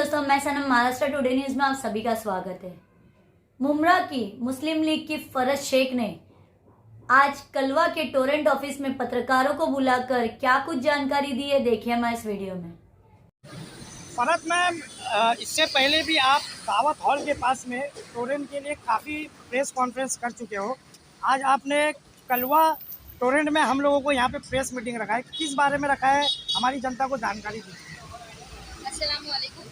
दोस्तों, मैं सनम, Maharashtra today news में आप सभी का स्वागत है। मुमरा की मुस्लिम लीग की फरज शेख ने आज कलवा के टोरेंट ऑफिस में पत्रकारों को बुलाकर क्या कुछ जानकारी दी है, देखिए हमारे इस वीडियो में। फरज मैम, इससे पहले भी आप दावत हॉल के पास में टोरेंट के लिए काफ़ी प्रेस कॉन्फ्रेंस कर चुके हो। आज आपने कलवा टोरेंट में हम लोगों को यहाँ पे प्रेस मीटिंग रखा है, किस बारे में रखा है, हमारी जनता को जानकारी दीजिए। अस्सलाम वालेकुम।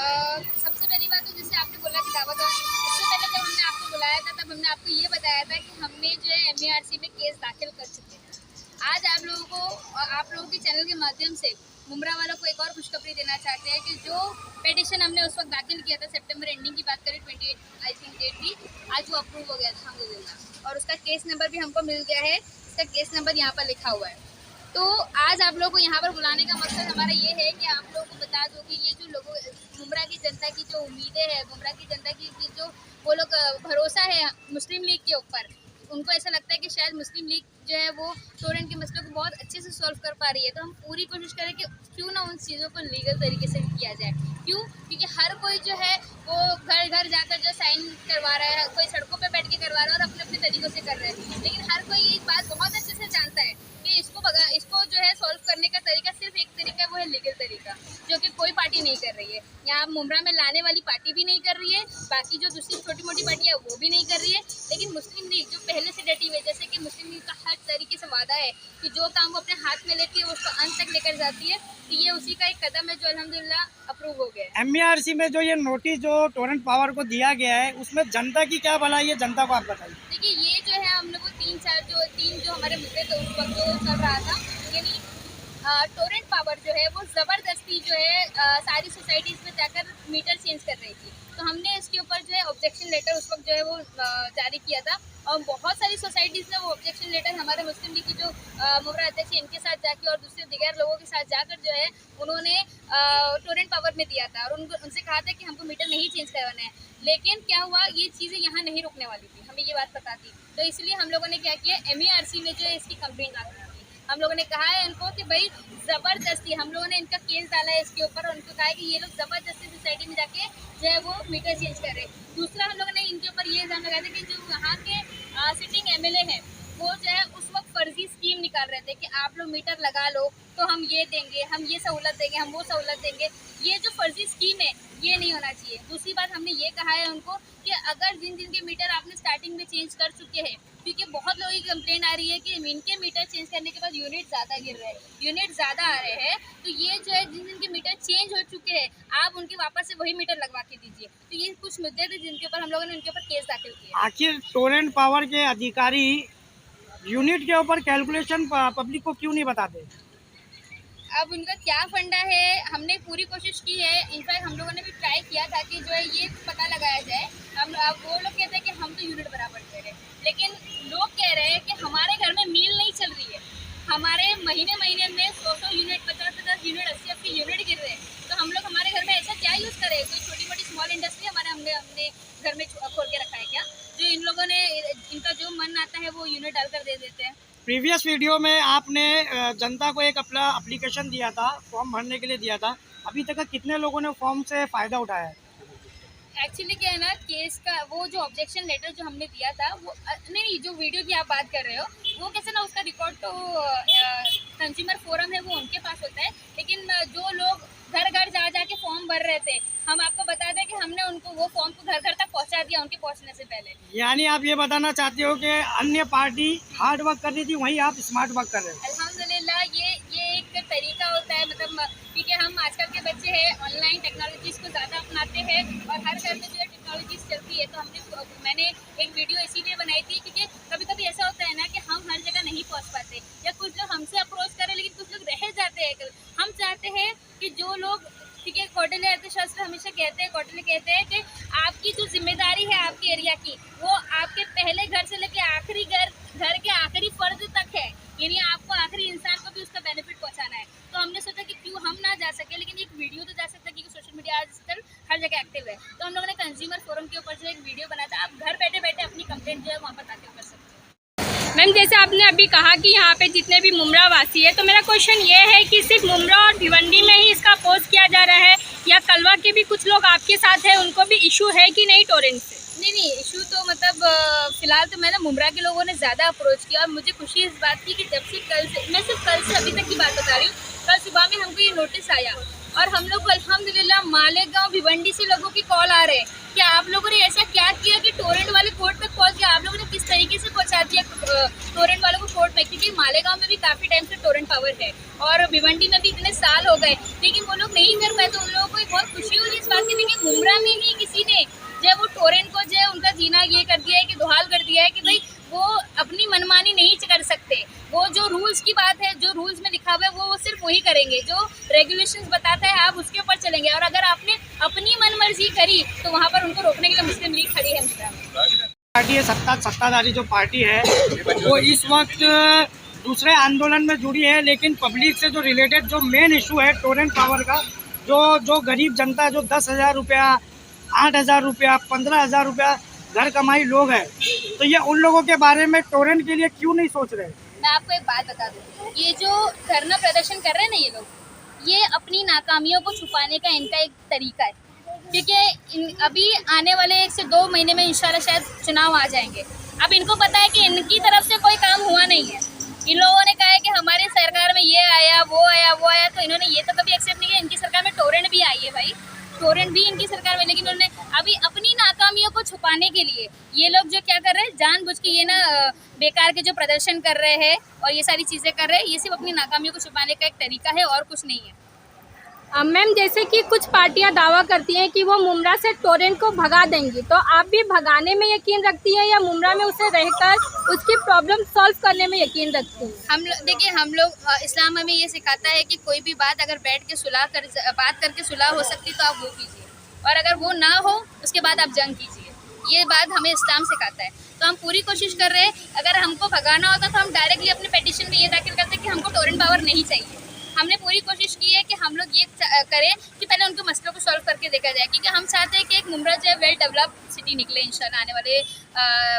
सबसे पहली बात तो जैसे आपने बोला कि दावत हॉल, इससे पहले जब हमने आपको बुलाया था तब हमने आपको ये बताया था कि हमने जो है MERC में केस दाखिल कर चुके हैं। आज आप लोगों को और आप लोगों के चैनल के माध्यम से मुमरा वालों को एक और खुशखबरी देना चाहते हैं कि जो पिटीशन हमने उस वक्त दाखिल किया था, सितंबर एंडिंग की बात करें 28 आई थिंक डेट थी, आज वो अप्रूव हो गया था अल्हम्दुलिल्लाह, और उसका केस नंबर भी हमको मिल गया है। इसका केस नंबर यहाँ पर लिखा हुआ है। तो आज आप लोगों को यहाँ पर बुलाने का मकसद हमारा ये है कि आप लोगों को बता दो कि ये जो लोगों मुमरा की जनता की जो उम्मीदें हैं, मुमरा की जनता की जो वो लोग भरोसा है मुस्लिम लीग के ऊपर, उनको ऐसा लगता है कि शायद मुस्लिम लीग जो है वो टोरेंट के मसले को बहुत अच्छे से सॉल्व कर पा रही है। तो हम पूरी कोशिश करें कि क्यों ना उन चीज़ों को लीगल तरीके से किया जाए। क्यों? क्योंकि हर कोई जो है वो घर घर जाकर जो साइन करवा रहा है, कोई सड़कों पे बैठ के करवा रहा है और अपने अपने तरीक़ों से कर रहे हैं, लेकिन हर कोई एक बात बहुत अच्छे से जानता है कि इसको जो है सॉल्व करने का तरीका सिर्फ एक तरीका है, वो है लीगल तरीका, जो कि कोई पार्टी नहीं कर रही है। यहाँ मुमरा में लाने वाली पार्टी भी नहीं कर रही है, बाकी जो दूसरी छोटी मोटी पार्टी है वो भी नहीं कर रही है, लेकिन मुस्लिम लीग जो पहले से डटी हुई है, जैसे कि मुस्लिम लीग का हर तरीके से वादा है कि जो काम वो अपने हाथ में लेती है उसको अंत तक लेकर जाती है, तो ये उसी का एक कदम है जो अल्हम्दुलिल्लाह अप्रूव हो गया है। MERC में जो ये नोटिस जो टोरेंट पावर को दिया गया है, उसमें जनता की क्या भलाई है, जनता को आप बताइए। देखिए, ये जो है हम लोग को तीन जो हमारे मुद्दे थे उस वक्त जो चल रहा था, यानी टोरेंट पावर जो है वो ज़बरदस्ती जो है सारी सोसाइटीज़ में जाकर मीटर चेंज कर रही थी। तो हमने इसके ऊपर जो है ऑब्जेक्शन लेटर उस वक्त जो है वो जारी किया था, और बहुत सारी सोसाइटीज़ ने वो ऑब्जेक्शन लेटर हमारे मुस्लिम लीग की जो मुमरा अध्यक्ष इनके साथ जाके और दूसरे दिगर लोगों के साथ जाकर जो है उन्होंने टोरेंट पावर में दिया था, और उनसे कहा था कि हमको मीटर नहीं चेंज करवाना है। लेकिन क्या हुआ, ये चीज़ें यहाँ नहीं रुकने वाली थी, हमें ये बात पता थी। तो इसलिए हम लोगों ने क्या किया, MERC में जो है इसकी कंप्लेंट दाखिल की। हम लोगों ने कहा है इनको कि भाई ज़बरदस्ती, हम लोगों ने इनका केस डाला है इसके ऊपर, और उनको कहा है कि ये लोग ज़बरदस्ती सोसाइटी में जाके जो है वो मीटर चेंज कर रहे हैं। दूसरा, हम लोगों ने इनके ऊपर ये इल्ज़ाम लगाया था कि जो वहाँ के सिटिंग MLA हैं वो जो है उस वक्त फर्जी स्कीम निकाल रहे थे कि आप लोग मीटर लगा लो तो हम ये देंगे, हम ये सहूलत देंगे, हम वो सहूलत देंगे। ये जो फर्जी स्कीम है ये नहीं होना चाहिए। दूसरी बात, हमने ये कहा है उनको कि अगर जिन के मीटर आपने स्टार्टिंग में चेंज कर चुके हैं, क्योंकि बहुत लोगों की कंप्लेन आ रही है कि इनके मीटर चेंज करने के बाद यूनिट ज़्यादा गिर रहे हैं, यूनिट ज़्यादा आ रहे हैं, तो ये जो है जिन के मीटर चेंज हो चुके हैं आप उनके वापस से वही मीटर लगवा के दीजिए। तो ये कुछ मुद्दे थे जिनके ऊपर हम लोगों ने उनके ऊपर केस दाखिल किया। आखिर टोरेंट पावर के अधिकारी यूनिट के ऊपर कैलकुलेशन पब्लिक को क्यों नहीं बताते? अब उनका क्या फंडा है, हमने पूरी कोशिश की है। इनफैक्ट हम लोगों ने भी ट्राई किया था कि जो है ये पता लगाया जाए। अब वो लोग कहते हैं कि हम तो यूनिट बराबर दे रहे हैं, लेकिन लोग कह रहे हैं कि हमारे घर में मील नहीं चल रही है, हमारे महीने महीने में 100 यूनिट, 50 यूनिट, 80 यूनिट गिर रहे हैं। तो हम लोग हमारे घर में ऐसा क्या यूज़ करें? कोई छोटी मोटी स्मॉल इंडस्ट्री हमने घर में खोल के रखा है क्या, जो इन लोगों ने इनका जो मन आता है वो यूनिट डालकर दे देते हैं। प्रीवियस वीडियो में आपने जनता को एक अपना एप्लीकेशन दिया था, फॉर्म भरने के लिए दिया था, अभी तक कितने लोगों ने फॉर्म से फ़ायदा उठाया है? एक्चुअली क्या है ना, केस का वो जो ऑब्जेक्शन लेटर जो हमने दिया था वो नहीं, जो वीडियो की आप बात कर रहे हो वो कैसे ना, उसका रिकॉर्ड तो कंज्यूमर फोरम है वो उनके पास होता है, लेकिन जो लोग घर घर जा जा के फॉर्म भर रहे थे, हम आपको बता दें कि हमने उनको वो फॉर्म को घर घर तक पहुंचा दिया उनके पहुंचने से पहले। यानी आप ये बताना चाहते हो कि अन्य पार्टी हार्ड वर्क कर रही थी, वहीं आप स्मार्ट वर्क कर रहे हैं। अल्हम्दुलिल्लाह, ये एक तरीका होता है, मतलब क्योंकि हम आजकल के बच्चे हैं ऑनलाइन टेक्नोलॉजीज़ को ज़्यादा अपनाते हैं और हर घर में जो है टेक्नोलॉजीज़ चलती है। तो मैंने एक वीडियो इसीलिए बनाई थी क्योंकि कभी कभी ऐसा होता है ना कि हम हर जगह नहीं पहुंच पाते, या कुछ लोग हमसे अप्रोच करें लेकिन कुछ लोग रह जाते हैं। हम चाहते हैं कि जो लोग, ठीक है, कौटिल्य अर्थशास्त्र हमेशा कहते हैं, कौटिल्य कहते हैं कि आपकी जो जिम्मेदारी है आपके एरिया की, वो आपके पहले घर से लेके आखिरी घर के आखिरी फर्द तक है, यानी आपको आखिरी इंसान को भी उसका बेनिफिट पहुंचाना है। तो हमने सोचा कि क्यों हम ना जा सके, लेकिन एक वीडियो तो जा सकता है क्योंकि सोशल मीडिया आजकल हर जगह एक्टिव है। तो हम लोगों ने कंज्यूमर फोरम के ऊपर जो एक वीडियो बनाया था, आप घर बैठे बैठे अपनी कंप्लेंट जो है वहाँ पर दाखिल कर सकते हैं। मैम, जैसे आपने अभी कहा कि यहाँ पे जितने भी मुमरा वासी है, तो मेरा क्वेश्चन ये है कि सिर्फ मुमरा और भिवंडी में ही इसका अपोज किया जा रहा है या कलवा के भी कुछ लोग आपके साथ हैं, उनको भी इशू है कि नहीं टोरेंट से? नहीं, इशू तो मतलब फिलहाल तो मैंने मुमरा के लोगों ने ज़्यादा अप्रोच किया, और मुझे खुशी इस बात की कि जब से कल से, मैं सिर्फ कल से अभी तक की बात बता रही हूँ, कल सुबह में हमको ये नोटिस आया और हम लोग को अल्हम्दुलिल्लाह मालेगांव भिवंडी से लोगों की कॉल आ रहे हैं कि आप लोगों ने ऐसा क्या किया कि टोरेंट वाले कोर्ट तक पहुंच गया, आप लोगों ने किस तरीके से पहुंचा दिया टोरेंट वालों को कोर्ट में, क्योंकि मालेगांव में भी काफ़ी टाइम से टोरेंट पावर है और भिवंडी में भी इतने साल हो गए, लेकिन वो लोग नहीं कर पाए। तो उन लोगों को एक बहुत खुशी हुई इस बात की कि मुमरा में ही किसी ने जो वो टोरेंट को जो है उनका जीना ये कर दिया है कि दुहाल कर दिया है कि भाई वो अपनी मनमानी नहीं कर सकते, वो जो रूल्स की बात है, जो रूल्स में लिखा हुआ है वो सिर्फ वही करेंगे, जो रेगुलेशंस बताता है आप उसके ऊपर चलेंगे, और अगर आपने अपनी मनमर्जी करी तो वहाँ पर उनको रोकने के लिए मुस्लिम लीग खड़ी है। पार्टी है सत्ताधारी जो पार्टी है वो इस वक्त दूसरे आंदोलन में जुड़ी है, लेकिन पब्लिक से जो रिलेटेड जो मेन इशू है टोरेंट पावर का, जो गरीब जनता जो 10,000 रुपया, 8,000 रुपया, 15,000 रुपया घर कमाई लोग हैं, तो ये उन लोगों के बारे में टोरेंट के लिए क्यों नहीं सोच रहे? मैं आपको एक बात बता दूँ, ये जो धरना प्रदर्शन कर रहे हैं ना ये लोग, ये अपनी नाकामियों को छुपाने का इनका एक तरीका है, क्योंकि अभी आने वाले 1 से 2 महीने में इंशाल्लाह शायद चुनाव आ जाएंगे। अब इनको पता है कि इनकी तरफ से कोई काम हुआ नहीं है, इन लोगों ने कहा है कि हमारी सरकार में ये आया वो आया वो आया, तो इन्होंने ये तो कभी एक्सेप्ट नहीं किया। इनकी सरकार में टोरेंट भी आई है भाई, टोरेंट भी इनकी सरकार में, लेकिन उन्होंने अभी अपनी नाकामियों को छुपाने के लिए ये लोग जो क्या कर रहे हैं, जानबूझ के ये ना बेकार के जो प्रदर्शन कर रहे हैं और ये सारी चीज़ें कर रहे हैं, ये सिर्फ अपनी नाकामियों को छुपाने का एक तरीका है और कुछ नहीं है। मैम, जैसे कि कुछ पार्टियां दावा करती हैं कि वो मुमरा से टोरेंट को भगा देंगी, तो आप भी भगाने में यकीन रखती हैं या मुमरा में उसे रहकर उसकी प्रॉब्लम सॉल्व करने में यकीन रखती हैं? देखिए हम लोग इस्लाम हमें ये सिखाता है कि कोई भी बात अगर बैठ के बात करके सुलह हो सकती तो आप वो कीजिए, और अगर वो ना हो उसके बाद आप जंग कीजिए, ये बात हमें इस्लाम सिखाता है। तो हम पूरी कोशिश कर रहे हैं, अगर हमको भगाना होता तो हम डायरेक्टली अपने पिटीशन में ये दाखिल करते कि हमको टोरेंट पावर नहीं चाहिए। हमने पूरी कोशिश की है कि हम लोग ये करें कि पहले उनके मसलों को सॉल्व करके देखा जाए, क्योंकि हम चाहते हैं कि एक मुमरा जो है वेल डेवलप्ड सिटी निकले इंशाल्लाह आने वाले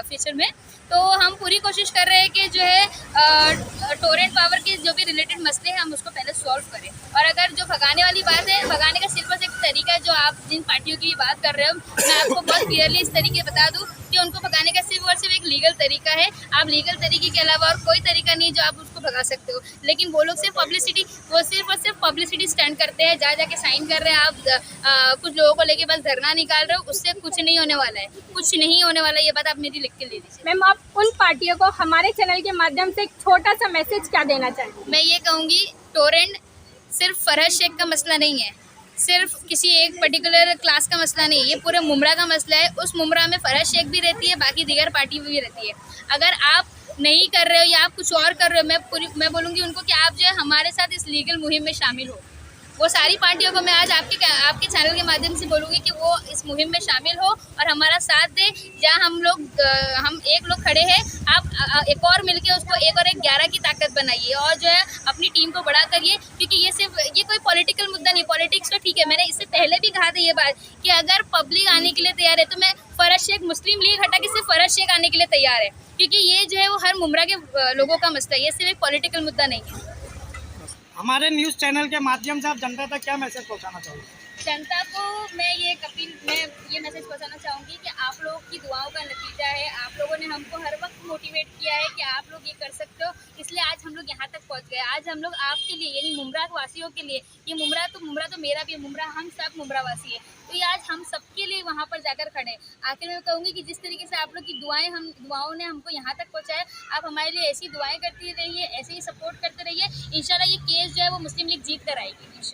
फ्यूचर में। तो हम पूरी कोशिश कर रहे हैं कि जो है टोरेंट पावर के जो भी रिलेटेड मसले हैं हम उसको पहले सॉल्व करें, और अगर जो भगाने वाली बात है, भगाने का सिर्फ बस एक तरीका है, जो आप जिन पार्टियों की बात कर रहे हो मैं आपको बहुत क्लियरली इस तरीके बता दूँ कि उनको भगाने का सिर्फ और सिर्फ एक लीगल तरीका है। आप लीगल तरीके के अलावा और कोई तरीका नहीं जो आप उसको भगा सकते हो, लेकिन वो लोग सिर्फ पब्लिसिटी, वो सिर्फ और सिर्फ पब्लिसिटी स्टैंड करते हैं, जाके साइन कर रहे हैं, आप कुछ लोगों को लेके बस धरना निकाल रहे हो, उससे कुछ नहीं होने वाला है, कुछ नहीं होने वाला, ये बात आप मेरी लिख के ले लीजिए। मैम, आप उन पार्टियों को हमारे चैनल के माध्यम से एक छोटा सा मैसेज क्या देना चाहेंगे? मैं ये कहूँगी, टोरेंट सिर्फ फरहद शेख का मसला नहीं है, सिर्फ किसी एक पर्टिकुलर क्लास का मसला नहीं है, ये पूरे मुमरा का मसला है। उस मुमरा में फरहद शेख भी रहती है, बाकी दीगर पार्टी भी रहती है। अगर आप नहीं कर रहे हो या आप कुछ और कर रहे हो, मैं बोलूँगी उनको कि आप जो है हमारे साथ इस लीगल मुहिम में शामिल हो। वो सारी पार्टियों को मैं आज आपके चैनल के माध्यम से बोलूँगी कि वो इस मुहिम में शामिल हो और हमारा साथ दे। जहाँ हम एक लोग खड़े हैं, आप एक और मिलके उसको 1 और 1 11 की ताकत बनाइए, और जो है अपनी टीम को बड़ा करिए, क्योंकि ये कोई पॉलिटिकल मुद्दा नहीं। पॉलिटिक्स तो ठीक है, मैंने इससे पहले भी कहा था ये बात कि अगर पब्लिक आने के लिए तैयार है तो मैं फरहद शेख, मुस्लिम लीग हटा के सिर्फ फरहद शेख आने के लिए तैयार है, क्योंकि ये जो है वो हर मुमरा के लोगों का मसला है, ये सिर्फ एक पॉलिटिकल मुद्दा नहीं है। हमारे न्यूज़ चैनल के माध्यम से आप जनता तक क्या मैसेज पहुंचाना चाहोगे? जनता को मैं ये मैसेज पहुंचाना चाहूँगी कि आप लोगों की दुआओं का नतीजा है। आप लोगों ने हमको हर वक्त मोटिवेट किया है कि आप लोग ये कर सकते हो, इसलिए आज हम लोग यहाँ तक पहुँच गए। आज हम लोग आपके लिए, यानी मुमरा वासियों के लिए, ये मुमरा तो मेरा भी है, मुमरा हम सब मुमरा वासी है, तो ये आज हम सबके लिए वहाँ पर जाकर खड़े। आखिर मैं कहूँगी कि जिस तरीके से आप लोग की दुआओं ने हमको यहाँ तक पहुँचाया, आप हमारे लिए ऐसी दुआएँ करती रहिए, ऐसे ही सपोर्ट करते रहिए। इंशाल्लाह ये केस जो है वो मुस्लिम लीग जीत कर आएगी इंशाल्लाह।